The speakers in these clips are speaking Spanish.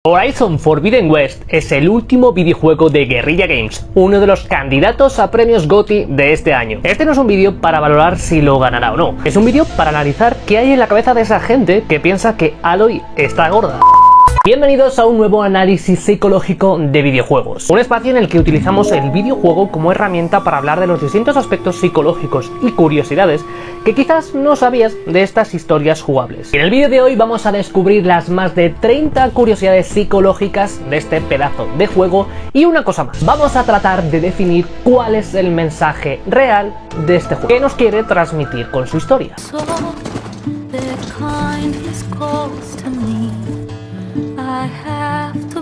Horizon Forbidden West es el último videojuego de Guerrilla Games, uno de los candidatos a premios GOTY de este año. Este no es un vídeo para valorar si lo ganará o no, es un vídeo para analizar qué hay en la cabeza de esa gente que piensa que Aloy está gorda. Bienvenidos a un nuevo análisis psicológico de videojuegos, un espacio en el que utilizamos el videojuego como herramienta para hablar de los distintos aspectos psicológicos y curiosidades que quizás no sabías de estas historias jugables. En el vídeo de hoy vamos a descubrir las más de 30 curiosidades psicológicas de este pedazo de juego y una cosa más, vamos a tratar de definir cuál es el mensaje real de este juego, qué nos quiere transmitir con su historia.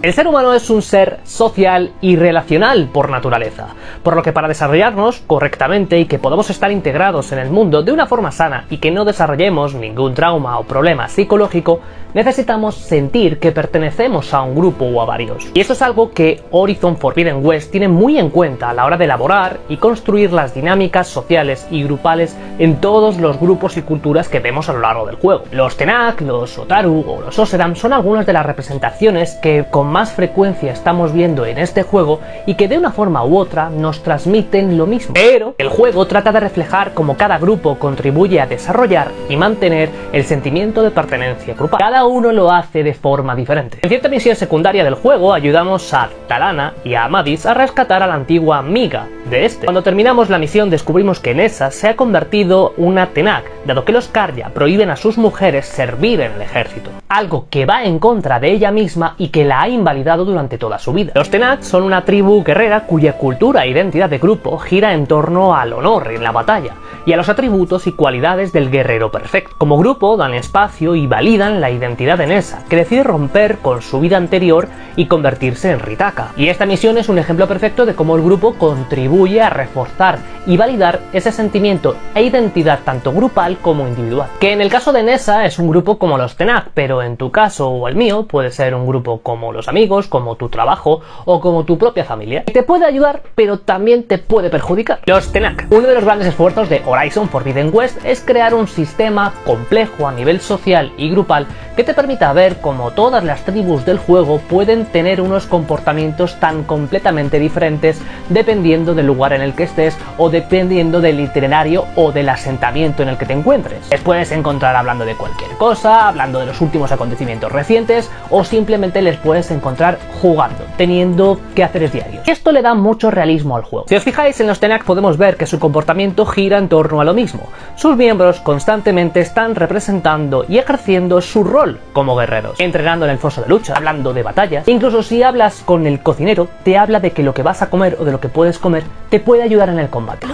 El ser humano es un ser social y relacional por naturaleza, por lo que para desarrollarnos correctamente y que podamos estar integrados en el mundo de una forma sana y que no desarrollemos ningún trauma o problema psicológico, necesitamos sentir que pertenecemos a un grupo o a varios. Y eso es algo que Horizon Forbidden West tiene muy en cuenta a la hora de elaborar y construir las dinámicas sociales y grupales en todos los grupos y culturas que vemos a lo largo del juego. Los Tenak, los Otaru o los Oseram son algunas de las representaciones que con más frecuencia estamos viendo en este juego y que de una forma u otra nos transmiten lo mismo. Pero el juego trata de reflejar cómo cada grupo contribuye a desarrollar y mantener el sentimiento de pertenencia grupal. Cada uno lo hace de forma diferente. En cierta misión secundaria del juego ayudamos a Talana y a Amadis a rescatar a la antigua amiga de este. Cuando terminamos la misión descubrimos que Nessa se ha convertido en una Tenak, dado que los Karja prohíben a sus mujeres servir en el ejército, algo que va en contra de ella misma y que la ha invalidado durante toda su vida. Los Tenak son una tribu guerrera cuya cultura e identidad de grupo gira en torno al honor en la batalla y a los atributos y cualidades del guerrero perfecto. Como grupo dan espacio y validan la identidad de Nessa, que decide romper con su vida anterior y convertirse en Ritaka. Y esta misión es un ejemplo perfecto de cómo el grupo contribuye a reforzar y validar ese sentimiento e identidad tanto grupal como individual. Que en el caso de Nessa es un grupo como los Tenak, pero en tu caso o el mío puede ser un grupo como los amigos, como tu trabajo o como tu propia familia. Y te puede ayudar, pero también te puede perjudicar. Los Tenak. Uno de los grandes esfuerzos de Horizon Forbidden West es crear un sistema complejo a nivel social y grupal que te permita ver cómo todas las tribus del juego pueden tener unos comportamientos tan completamente diferentes dependiendo del lugar en el que estés o dependiendo del itinerario o del asentamiento en el que te encuentres. Les puedes encontrar hablando de cualquier cosa, hablando de los últimos acontecimientos recientes o simplemente les puedes encontrar jugando, teniendo quehaceres diarios. Esto le da mucho realismo al juego. Si os fijáis en los Tenak podemos ver que su comportamiento gira en torno a lo mismo. Sus miembros constantemente están representando y ejerciendo su rol como guerreros, entrenando en el foso de lucha, hablando de batallas. Incluso si hablas con el cocinero, te habla de que lo que vas a comer o de lo que puedes comer te puede ayudar en el combate.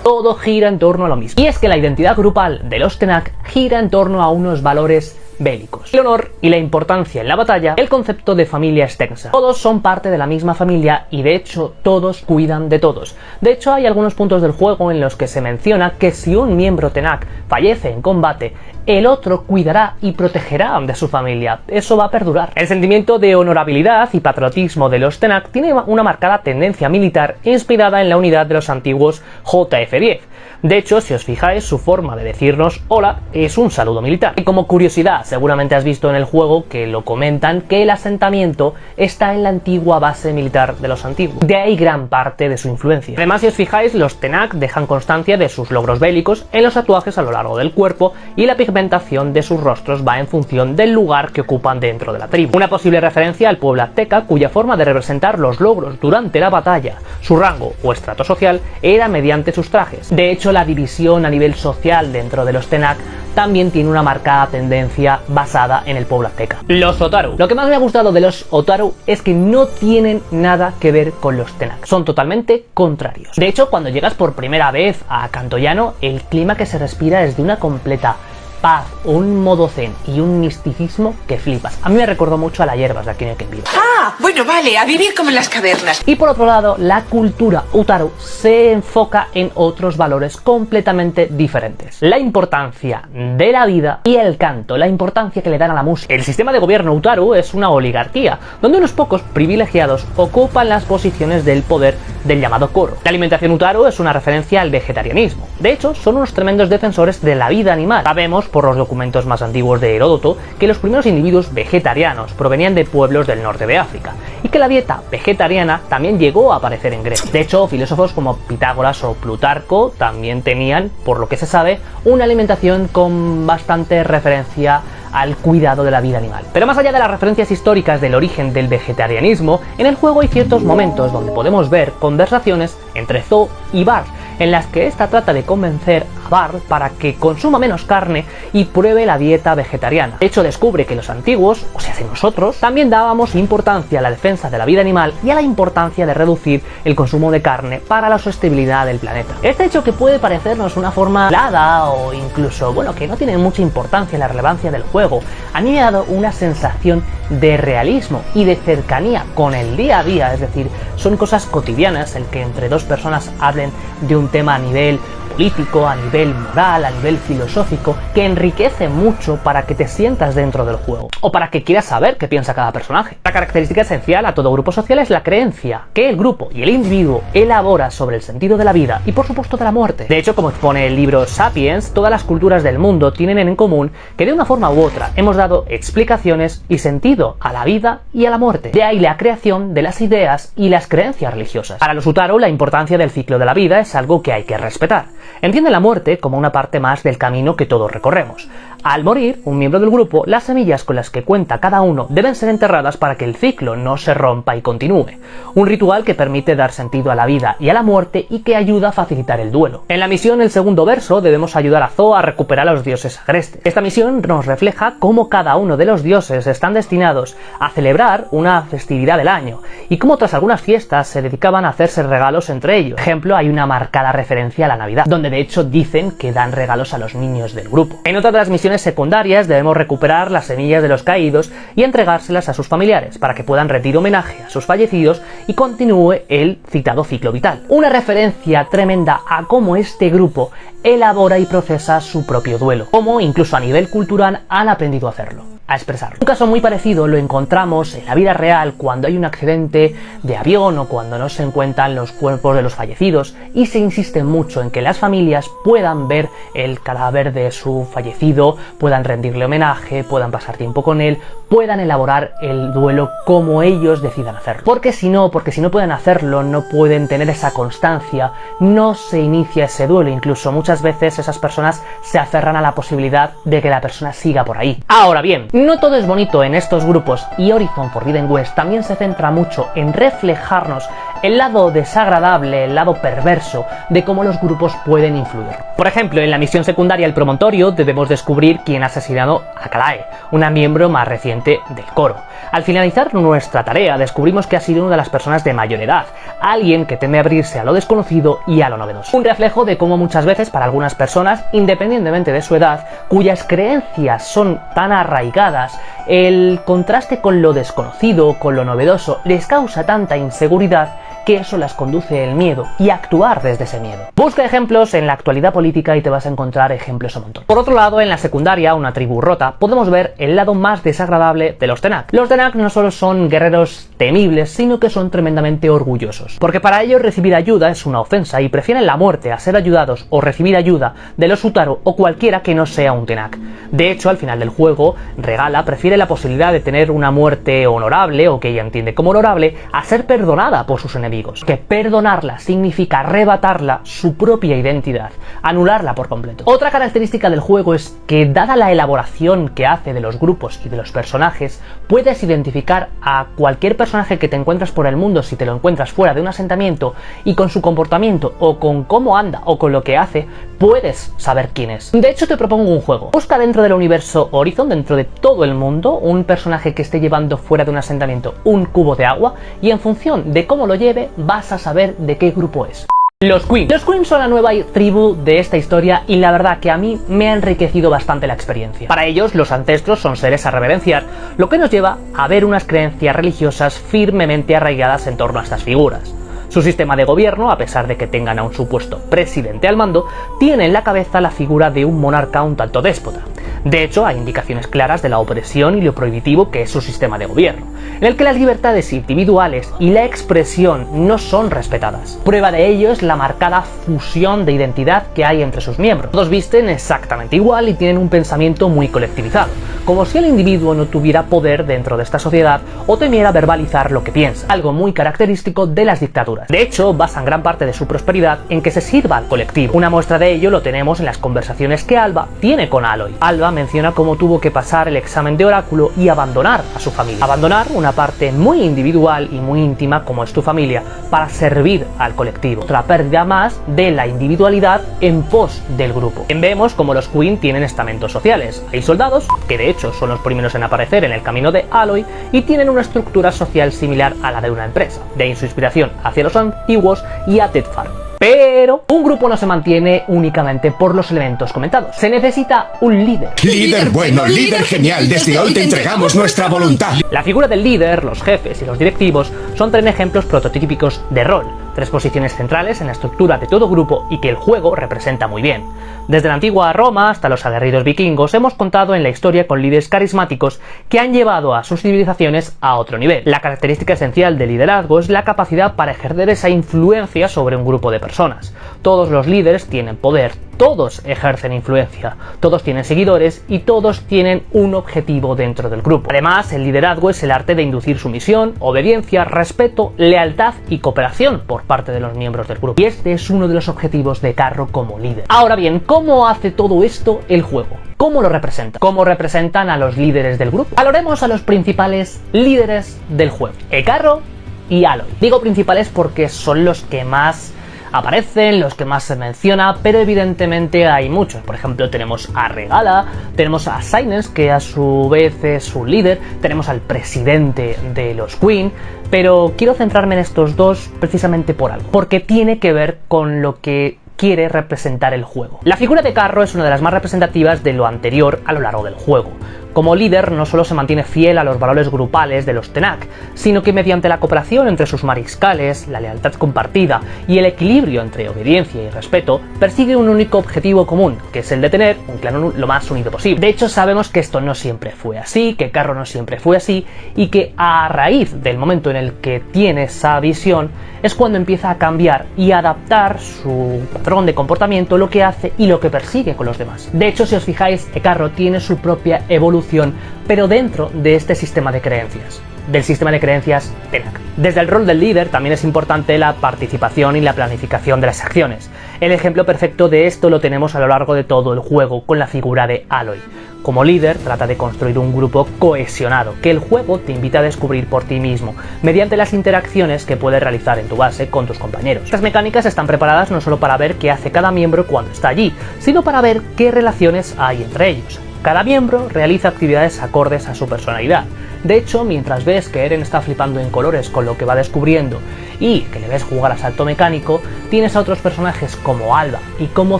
Todo gira en torno a lo mismo. Y es que la identidad grupal de los Tenak gira en torno a unos valores bélicos: el honor y la importancia en la batalla, el concepto de familia extensa. Todos son parte de la misma familia y de hecho todos cuidan de todos. De hecho hay algunos puntos del juego en los que se menciona que si un miembro Tenak fallece en combate, el otro cuidará y protegerá de su familia. Eso va a perdurar. El sentimiento de honorabilidad y patriotismo de los Tenak tiene una marcada tendencia militar inspirada en la unidad de los antiguos JF-10. De hecho, si os fijáis, su forma de decirnos hola es un saludo militar. Y como curiosidad, seguramente has visto en el juego que lo comentan que el asentamiento está en la antigua base militar de los antiguos. De ahí gran parte de su influencia. Además, si os fijáis, los Tenak dejan constancia de sus logros bélicos en los tatuajes a lo largo del cuerpo y la pigmentación de sus rostros va en función del lugar que ocupan dentro de la tribu. Una posible referencia al pueblo azteca, cuya forma de representar los logros durante la batalla, su rango o estrato social, era mediante sus trajes. De hecho, la división a nivel social dentro de los Tenak también tiene una marcada tendencia basada en el pueblo azteca. Los Otaru. Lo que más me ha gustado de los Otaru es que no tienen nada que ver con los Tenak. Son totalmente contrarios. De hecho, cuando llegas por primera vez a Canto Llano, el clima que se respira es de una completa paz, un modo zen y un misticismo que flipas. A mí me recordó mucho a las hierbas de aquí en el que vivo. Ah, bueno, vale, a vivir como en las cavernas. Y por otro lado, la cultura Otaru se enfoca en otros valores completamente diferentes. La importancia de la vida y el canto, la importancia que le dan a la música. El sistema de gobierno Otaru es una oligarquía, donde unos pocos privilegiados ocupan las posiciones del poder del llamado coro. La alimentación Otaru es una referencia al vegetarianismo. De hecho, son unos tremendos defensores de la vida animal. Sabemos por los documentos más antiguos de Heródoto que los primeros individuos vegetarianos provenían de pueblos del norte de África, y que la dieta vegetariana también llegó a aparecer en Grecia. De hecho, filósofos como Pitágoras o Plutarco también tenían, por lo que se sabe, una alimentación con bastante referencia al cuidado de la vida animal. Pero más allá de las referencias históricas del origen del vegetarianismo, en el juego hay ciertos momentos donde podemos ver conversaciones entre Zoe y Bart, en las que ésta trata de convencer a Bart para que consuma menos carne y pruebe la dieta vegetariana. De hecho, descubre que los antiguos, o sea, nosotros, también dábamos importancia a la defensa de la vida animal y a la importancia de reducir el consumo de carne para la sostenibilidad del planeta. Este hecho, que puede parecernos una forma helada o incluso, bueno, que no tiene mucha importancia en la relevancia del juego, a mí me ha dado una sensación de realismo y de cercanía con el día a día. Es decir, son cosas cotidianas el que entre dos personas hablen de un tema a nivel político, a nivel moral, a nivel filosófico, que enriquece mucho para que te sientas dentro del juego, o para que quieras saber qué piensa cada personaje. La característica esencial a todo grupo social es la creencia que el grupo y el individuo elabora sobre el sentido de la vida y por supuesto de la muerte. De hecho, como expone el libro Sapiens, todas las culturas del mundo tienen en común que de una forma u otra hemos dado explicaciones y sentido a la vida y a la muerte. De ahí la creación de las ideas y las creencias religiosas. Para los Utaru, la importancia del ciclo de la vida es algo que hay que respetar. Entienden la muerte como una parte más del camino que todos recorremos. Al morir un miembro del grupo, las semillas con las que cuenta cada uno deben ser enterradas para que el ciclo no se rompa y continúe. Un ritual que permite dar sentido a la vida y a la muerte y que ayuda a facilitar el duelo. En la misión, el segundo verso, debemos ayudar a Zoe a recuperar a los dioses agrestes. Esta misión nos refleja cómo cada uno de los dioses están destinados a celebrar una festividad del año y cómo tras algunas fiestas se dedicaban a hacerse regalos entre ellos. Por ejemplo, hay una marcada referencia a la Navidad, donde de hecho dicen que dan regalos a los niños del grupo. En otra de las misiones secundarias debemos recuperar las semillas de los caídos y entregárselas a sus familiares para que puedan rendir homenaje a sus fallecidos y continúe el citado ciclo vital. Una referencia tremenda a cómo este grupo elabora y procesa su propio duelo, cómo incluso a nivel cultural han aprendido a hacerlo, a expresarlo. Un caso muy parecido lo encontramos en la vida real cuando hay un accidente de avión o cuando no se encuentran los cuerpos de los fallecidos y se insiste mucho en que las familias puedan ver el cadáver de su fallecido, puedan rendirle homenaje, puedan pasar tiempo con él, puedan elaborar el duelo como ellos decidan hacerlo. Porque si no pueden hacerlo, no pueden tener esa constancia, no se inicia ese duelo. Incluso muchas veces esas personas se aferran a la posibilidad de que la persona siga por ahí. Ahora bien, no todo es bonito en estos grupos y Horizon Forbidden West también se centra mucho en reflejarnos el lado desagradable, el lado perverso de cómo los grupos pueden influir. Por ejemplo, en la misión secundaria El Promontorio debemos descubrir quién ha asesinado a Kalae, una miembro más reciente del coro. Al finalizar nuestra tarea descubrimos que ha sido una de las personas de mayor edad, alguien que teme abrirse a lo desconocido y a lo novedoso. Un reflejo de cómo muchas veces para algunas personas, independientemente de su edad, cuyas creencias son tan arraigadas, el contraste con lo desconocido, con lo novedoso, les causa tanta inseguridad que eso las conduce al miedo y a actuar desde ese miedo. Busca ejemplos en la actualidad política y te vas a encontrar ejemplos a montón. Por otro lado, en la secundaria, Una tribu rota, podemos ver el lado más desagradable de los Tenakth. Los Tenakth no solo son guerreros temibles, sino que son tremendamente orgullosos, porque para ellos recibir ayuda es una ofensa y prefieren la muerte a ser ayudados o recibir ayuda de los Utaru o cualquiera que no sea un Tenakth. De hecho, al final del juego, Regala prefiere la posibilidad de tener una muerte honorable, o que ella entiende como honorable, a ser perdonada por sus enemigos. Que perdonarla significa arrebatarla su propia identidad, anularla por completo. Otra característica del juego es que, dada la elaboración que hace de los grupos y de los personajes, puedes identificar a cualquier personaje que te encuentras por el mundo si te lo encuentras fuera de un asentamiento, y con su comportamiento o con cómo anda o con lo que hace, puedes saber quién es. De hecho, te propongo un juego. Busca dentro del universo Horizon, dentro de todo el mundo, un personaje que esté llevando fuera de un asentamiento un cubo de agua y en función de cómo lo lleve vas a saber de qué grupo es. Los Queen. Los Queen son la nueva tribu de esta historia y la verdad que a mí me ha enriquecido bastante la experiencia. Para ellos, los ancestros son seres a reverenciar, lo que nos lleva a ver unas creencias religiosas firmemente arraigadas en torno a estas figuras. Su sistema de gobierno, a pesar de que tengan a un supuesto presidente al mando, tiene en la cabeza la figura de un monarca un tanto déspota. De hecho, hay indicaciones claras de la opresión y lo prohibitivo que es su sistema de gobierno, en el que las libertades individuales y la expresión no son respetadas. Prueba de ello es la marcada fusión de identidad que hay entre sus miembros. Todos visten exactamente igual y tienen un pensamiento muy colectivizado, como si el individuo no tuviera poder dentro de esta sociedad o temiera verbalizar lo que piensa, algo muy característico de las dictaduras. De hecho, basan gran parte de su prosperidad en que se sirva al colectivo. Una muestra de ello lo tenemos en las conversaciones que Alba tiene con Aloy. Alba menciona cómo tuvo que pasar el examen de oráculo y abandonar a su familia. Abandonar una parte muy individual y muy íntima como es tu familia para servir al colectivo. Otra pérdida más de la individualidad en pos del grupo. Vemos como los Queen tienen estamentos sociales. Hay soldados, que de hecho son los primeros en aparecer en el camino de Aloy, y tienen una estructura social similar a la de una empresa. De ahí su inspiración hacia los antiguos y a Ted Farm. Pero un grupo no se mantiene únicamente por los elementos comentados. Se necesita un líder. Líder bueno, líder genial, desde hoy te entregamos nuestra voluntad. La figura del líder, los jefes y los directivos son tres ejemplos prototípicos de rol. Tres posiciones centrales en la estructura de todo grupo y que el juego representa muy bien. Desde la antigua Roma hasta los aguerridos vikingos hemos contado en la historia con líderes carismáticos que han llevado a sus civilizaciones a otro nivel. La característica esencial del liderazgo es la capacidad para ejercer esa influencia sobre un grupo de personas. Todos los líderes tienen poder, todos ejercen influencia, todos tienen seguidores y todos tienen un objetivo dentro del grupo. Además, el liderazgo es el arte de inducir sumisión, obediencia, respeto, lealtad y cooperación por parte de los miembros del grupo. Y este es uno de los objetivos de Carro como líder. Ahora bien, ¿cómo hace todo esto el juego? ¿Cómo lo representa? ¿Cómo representan a los líderes del grupo? Valoremos a los principales líderes del juego: Carro y Aloy. Digo principales porque son los que más aparecen, los que más se menciona, pero evidentemente hay muchos. Por ejemplo, tenemos a Regalla, tenemos a Sainz, que a su vez es un líder, tenemos al presidente de los Queen, pero quiero centrarme en estos dos precisamente por algo, porque tiene que ver con lo que quiere representar el juego. La figura de Carro es una de las más representativas de lo anterior a lo largo del juego. Como líder no solo se mantiene fiel a los valores grupales de los Tenakth, sino que mediante la cooperación entre sus mariscales, la lealtad compartida y el equilibrio entre obediencia y respeto, persigue un único objetivo común, que es el de tener un clan lo más unido posible. De hecho, sabemos que esto no siempre fue así, que Carro no siempre fue así, y que a raíz del momento en el que tiene esa visión, es cuando empieza a cambiar y a adaptar su patrón de comportamiento, lo que hace y lo que persigue con los demás. De hecho, si os fijáis, Carro tiene su propia evolución, pero dentro de este sistema de creencias, del sistema de creencias Tenakth. Desde el rol del líder también es importante la participación y la planificación de las acciones. El ejemplo perfecto de esto lo tenemos a lo largo de todo el juego con la figura de Aloy. Como líder trata de construir un grupo cohesionado, que el juego te invita a descubrir por ti mismo, mediante las interacciones que puedes realizar en tu base con tus compañeros. Estas mecánicas están preparadas no solo para ver qué hace cada miembro cuando está allí, sino para ver qué relaciones hay entre ellos. Cada miembro realiza actividades acordes a su personalidad. De hecho, mientras ves que Eren está flipando en colores con lo que va descubriendo y que le ves jugar a salto mecánico, tienes a otros personajes como Alba y como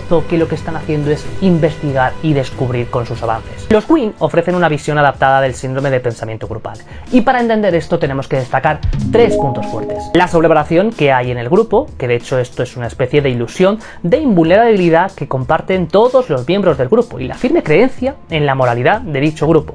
Zo que lo que están haciendo es investigar y descubrir con sus avances. Los Queen ofrecen una visión adaptada del síndrome de pensamiento grupal, y para entender esto tenemos que destacar tres puntos fuertes. La sobrevaloración que hay en el grupo, que de hecho esto es una especie de ilusión de invulnerabilidad que comparten todos los miembros del grupo, y la firme creencia en la moralidad de dicho grupo.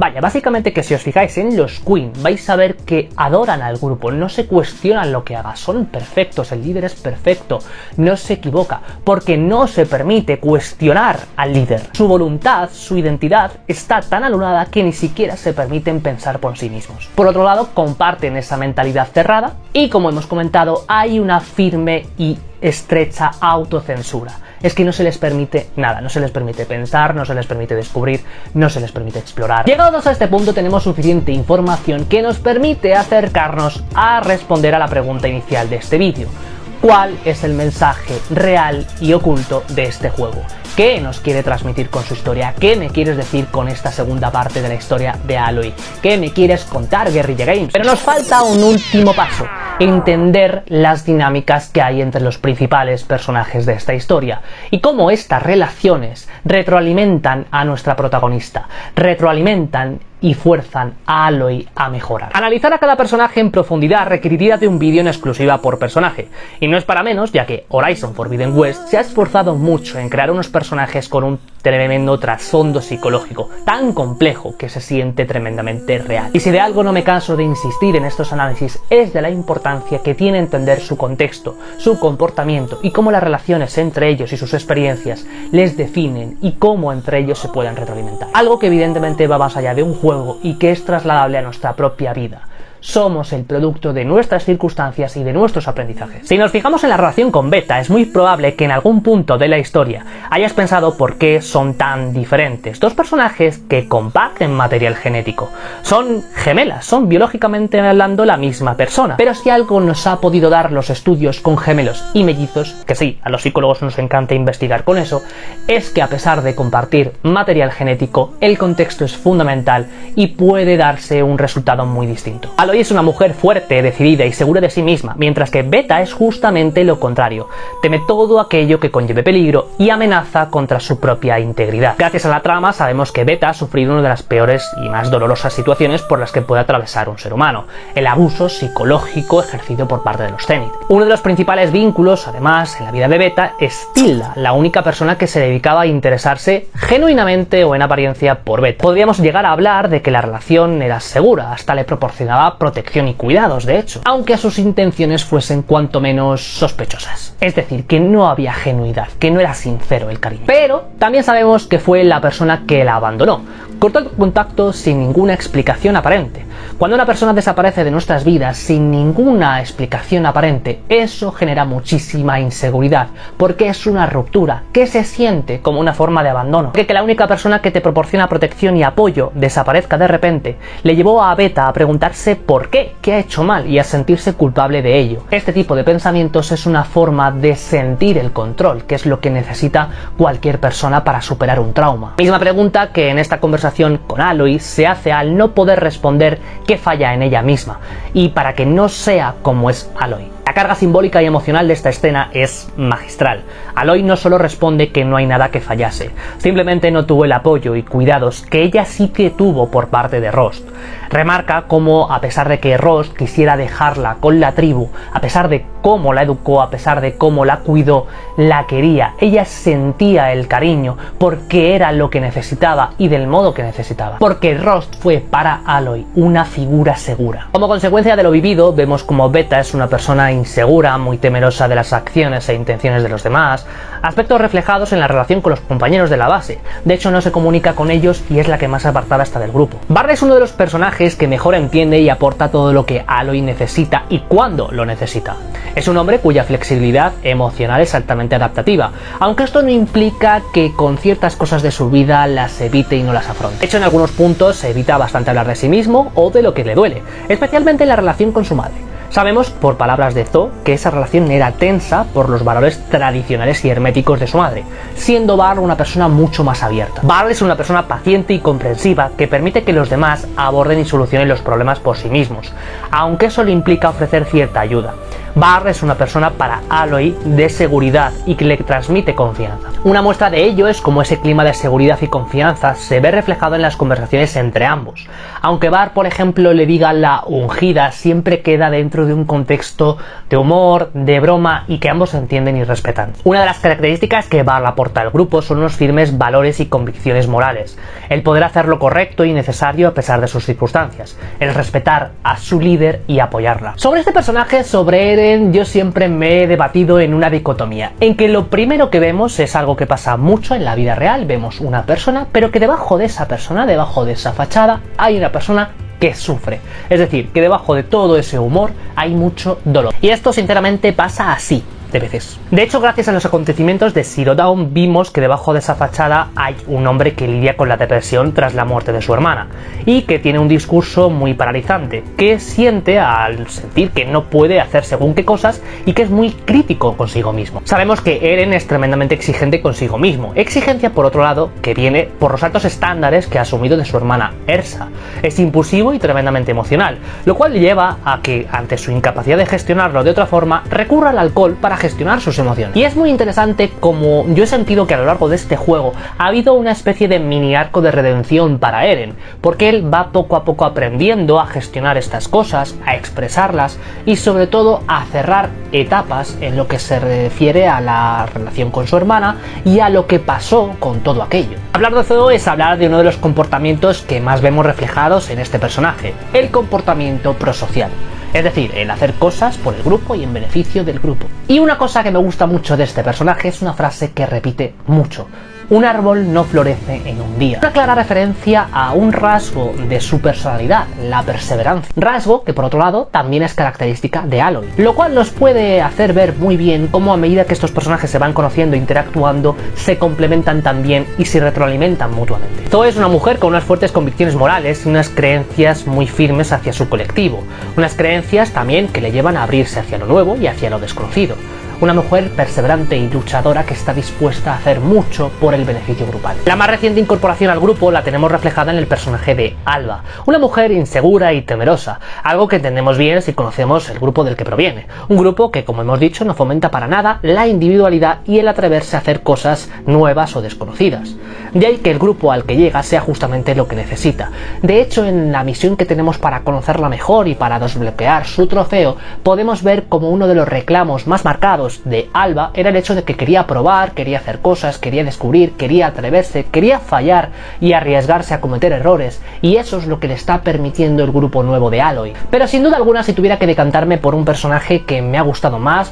Vaya, básicamente que si os fijáis en los Queen vais a ver que adoran al grupo, no se cuestionan lo que haga, son perfectos, el líder es perfecto, no se equivoca, porque no se permite cuestionar al líder. Su voluntad, su identidad está tan anulada que ni siquiera se permiten pensar por sí mismos. Por otro lado, comparten esa mentalidad cerrada y, como hemos comentado, hay una firme y estrecha autocensura. Es que no se les permite nada, no se les permite pensar, no se les permite descubrir, no se les permite explorar. Llegados a este punto tenemos suficiente información que nos permite acercarnos a responder a la pregunta inicial de este vídeo. ¿Cuál es el mensaje real y oculto de este juego? ¿Qué nos quiere transmitir con su historia? ¿Qué me quieres decir con esta segunda parte de la historia de Aloy? ¿Qué me quieres contar, Guerrilla Games? Pero nos falta un último paso: entender las dinámicas que hay entre los principales personajes de esta historia y cómo estas relaciones retroalimentan a nuestra protagonista, retroalimentan y fuerzan a Aloy a mejorar. Analizar a cada personaje en profundidad requeriría de un vídeo en exclusiva por personaje, y no es para menos, ya que Horizon Forbidden West se ha esforzado mucho en crear unos personajes con un tremendo trasfondo psicológico, tan complejo que se siente tremendamente real. Y si de algo no me canso de insistir en estos análisis, es de la importancia que tiene entender su contexto, su comportamiento y cómo las relaciones entre ellos y sus experiencias les definen y cómo entre ellos se pueden retroalimentar. Algo que evidentemente va más allá de un juego y que es trasladable a nuestra propia vida. Somos el producto de nuestras circunstancias y de nuestros aprendizajes. Si nos fijamos en la relación con Beta, es muy probable que en algún punto de la historia hayas pensado por qué son tan diferentes. Dos personajes que comparten material genético. Son gemelas, son biológicamente hablando la misma persona. Pero si algo nos ha podido dar los estudios con gemelos y mellizos, que sí, a los psicólogos nos encanta investigar con eso, es que a pesar de compartir material genético, el contexto es fundamental y puede darse un resultado muy distinto. Aloy es una mujer fuerte, decidida y segura de sí misma, mientras que Beta es justamente lo contrario. Teme todo aquello que conlleve peligro y amenaza contra su propia integridad. Gracias a la trama sabemos que Beta ha sufrido una de las peores y más dolorosas situaciones por las que puede atravesar un ser humano: el abuso psicológico ejercido por parte de los Zenith. Uno de los principales vínculos, además, en la vida de Beta es Tilda, la única persona que se dedicaba a interesarse genuinamente o en apariencia por Beta. Podríamos llegar a hablar de que la relación era segura, hasta le proporcionaba protección y cuidados, de hecho, aunque sus intenciones fuesen cuanto menos sospechosas. Es decir, que no había genuidad, que no era sincero el cariño. Pero también sabemos que fue la persona que la abandonó. Cortó el contacto sin ninguna explicación aparente. Cuando una persona desaparece de nuestras vidas sin ninguna explicación aparente, eso genera muchísima inseguridad, porque es una ruptura que se siente como una forma de abandono. Que la única persona que te proporciona protección y apoyo desaparezca de repente, le llevó a Beta a preguntarse por qué ha hecho mal y a sentirse culpable de ello. Este tipo de pensamientos es una forma de sentir el control, que es lo que necesita cualquier persona para superar un trauma. Misma pregunta que en esta conversación con Aloy se hace al no poder responder qué falla en ella misma, y para que no sea como es Aloy. La carga simbólica y emocional de esta escena es magistral. Aloy no solo responde que no hay nada que fallase, simplemente no tuvo el apoyo y cuidados que ella sí que tuvo por parte de Rost. Remarca cómo, a pesar de que Rost quisiera dejarla con la tribu, a pesar de cómo la educó, a pesar de cómo la cuidó, la quería, ella sentía el cariño porque era lo que necesitaba y del modo que necesitaba. Porque Rost fue para Aloy una figura segura. Como consecuencia de lo vivido, vemos como Beta es una persona insegura, muy temerosa de las acciones e intenciones de los demás, aspectos reflejados en la relación con los compañeros de la base. De hecho, no se comunica con ellos y es la que más apartada está del grupo. Barry es uno de los personajes que mejor entiende y aporta todo lo que Aloy necesita y cuándo lo necesita. Es un hombre cuya flexibilidad emocional es altamente adaptativa, aunque esto no implica que con ciertas cosas de su vida las evite y no las afronte. De hecho, en algunos puntos se evita bastante hablar de sí mismo o de lo que le duele, especialmente en la relación con su madre. Sabemos, por palabras de Zoe, que esa relación era tensa por los valores tradicionales y herméticos de su madre, siendo Barr una persona mucho más abierta. Barr es una persona paciente y comprensiva que permite que los demás aborden y solucionen los problemas por sí mismos, aunque eso le implica ofrecer cierta ayuda. Barr es una persona para Aloy de seguridad y que le transmite confianza. Una muestra de ello es como ese clima de seguridad y confianza se ve reflejado en las conversaciones entre ambos. Aunque Barr, por ejemplo, le diga la ungida, siempre queda dentro de un contexto de humor, de broma y que ambos entienden y respetan. Una de las características que Barr aporta al grupo son unos firmes valores y convicciones morales. El poder hacer lo correcto y necesario a pesar de sus circunstancias. El respetar a su líder y apoyarla. Sobre este personaje, sobre Eren, yo siempre me he debatido en una dicotomía, en que lo primero que vemos es algo que pasa mucho en la vida real. Vemos una persona, pero que debajo de esa persona, debajo de esa fachada, hay una persona que sufre. Es decir, que debajo de todo ese humor hay mucho dolor. Y esto sinceramente pasa así de veces. De hecho, gracias a los acontecimientos de Zero Dawn, vimos que debajo de esa fachada hay un hombre que lidia con la depresión tras la muerte de su hermana y que tiene un discurso muy paralizante, que siente al sentir que no puede hacer según qué cosas y que es muy crítico consigo mismo. Sabemos que Eren es tremendamente exigente consigo mismo, exigencia por otro lado que viene por los altos estándares que ha asumido de su hermana Ersa. Es impulsivo y tremendamente emocional, lo cual lleva a que, ante su incapacidad de gestionarlo de otra forma, recurra al alcohol para gestionar sus emociones. Y es muy interesante como yo he sentido que a lo largo de este juego ha habido una especie de mini arco de redención para Eren, porque él va poco a poco aprendiendo a gestionar estas cosas, a expresarlas y sobre todo a cerrar etapas en lo que se refiere a la relación con su hermana y a lo que pasó con todo aquello. Hablar de Zoe es hablar de uno de los comportamientos que más vemos reflejados en este personaje, el comportamiento prosocial. Es decir, el hacer cosas por el grupo y en beneficio del grupo. Y una cosa que me gusta mucho de este personaje es una frase que repite mucho: un árbol no florece en un día. Una clara referencia a un rasgo de su personalidad, la perseverancia. Rasgo que por otro lado también es característica de Aloy, lo cual nos puede hacer ver muy bien cómo a medida que estos personajes se van conociendo e interactuando, se complementan también y se retroalimentan mutuamente. Zoe es una mujer con unas fuertes convicciones morales y unas creencias muy firmes hacia su colectivo. Unas creencias también que le llevan a abrirse hacia lo nuevo y hacia lo desconocido. Una mujer perseverante y luchadora que está dispuesta a hacer mucho por el beneficio grupal. La más reciente incorporación al grupo la tenemos reflejada en el personaje de Alba, una mujer insegura y temerosa, algo que entendemos bien si conocemos el grupo del que proviene. Un grupo que, como hemos dicho, no fomenta para nada la individualidad y el atreverse a hacer cosas nuevas o desconocidas. De ahí que el grupo al que llega sea justamente lo que necesita. De hecho, en la misión que tenemos para conocerla mejor y para desbloquear su trofeo, podemos ver como uno de los reclamos más marcados de Alba era el hecho de que quería probar, quería hacer cosas, quería descubrir, quería atreverse, quería fallar y arriesgarse a cometer errores, y eso es lo que le está permitiendo el grupo nuevo de Aloy. Pero sin duda alguna, si tuviera que decantarme por un personaje que me ha gustado más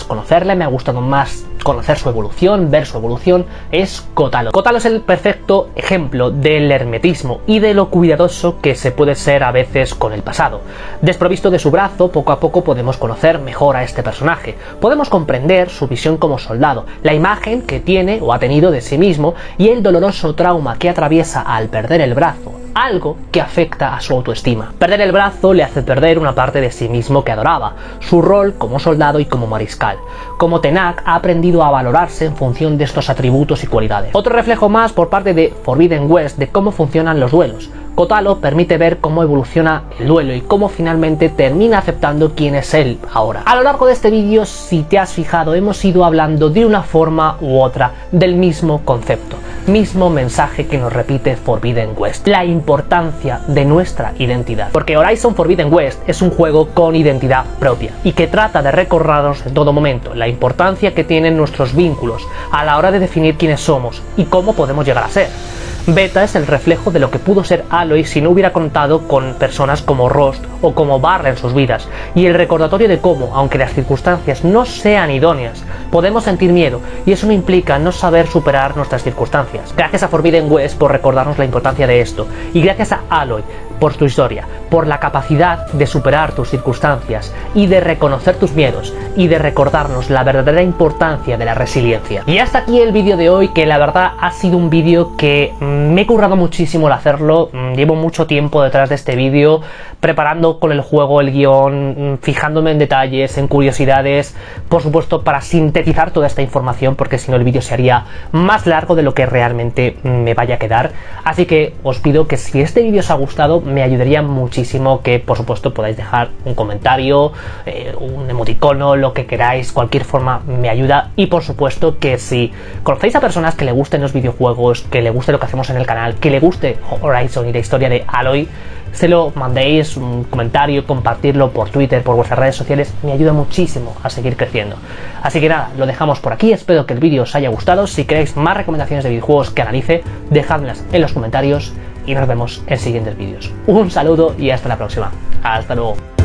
conocerle, me ha gustado más conocer su evolución, ver su evolución, es Kotalo. Kotalo es el perfecto ejemplo del hermetismo y de lo cuidadoso que se puede ser a veces con el pasado. Desprovisto de su brazo, poco a poco podemos conocer mejor a este personaje, podemos comprender su visión como soldado, la imagen que tiene o ha tenido de sí mismo y el doloroso trauma que atraviesa al perder el brazo, algo que afecta a su autoestima. Perder el brazo le hace perder una parte de sí mismo que adoraba, su rol como soldado y como mariscal. Como Tenak ha aprendido a valorarse en función de estos atributos y cualidades. Otro reflejo más por parte de Forbidden West de cómo funcionan los duelos. Kotalo permite ver cómo evoluciona el duelo y cómo finalmente termina aceptando quién es él ahora. A lo largo de este vídeo, si te has fijado, hemos ido hablando de una forma u otra del mismo concepto, mismo mensaje que nos repite Forbidden West: la importancia de nuestra identidad. Porque Horizon Forbidden West es un juego con identidad propia y que trata de recordarnos en todo momento la importancia que tienen nuestros vínculos a la hora de definir quiénes somos y cómo podemos llegar a ser. Beta es el reflejo de lo que pudo ser Aloy si no hubiera contado con personas como Rost o como Barra en sus vidas, y el recordatorio de cómo, aunque las circunstancias no sean idóneas, podemos sentir miedo, y eso no implica no saber superar nuestras circunstancias. Gracias a Forbidden West por recordarnos la importancia de esto, y gracias a Aloy por tu historia, por la capacidad de superar tus circunstancias y de reconocer tus miedos y de recordarnos la verdadera importancia de la resiliencia. Y hasta aquí el vídeo de hoy, que la verdad ha sido un vídeo que me he currado muchísimo al hacerlo. Llevo mucho tiempo detrás de este vídeo, preparando con el juego el guión, fijándome en detalles, en curiosidades, por supuesto para sintetizar toda esta información, porque si no el vídeo se haría más largo de lo que realmente me vaya a quedar. Así que os pido que si este vídeo os ha gustado, me ayudaría muchísimo que por supuesto podáis dejar un comentario, un emoticono, lo que queráis, cualquier forma me ayuda. Y por supuesto que si conocéis a personas que le gusten los videojuegos, que le guste lo que hacemos en el canal, que le guste Horizon y la historia de Aloy, se lo mandéis, un comentario, compartirlo por Twitter, por vuestras redes sociales, me ayuda muchísimo a seguir creciendo. Así que nada, lo dejamos por aquí, espero que el vídeo os haya gustado. Si queréis más recomendaciones de videojuegos que analice, dejadlas en los comentarios y nos vemos en siguientes vídeos. Un saludo y hasta la próxima. Hasta luego.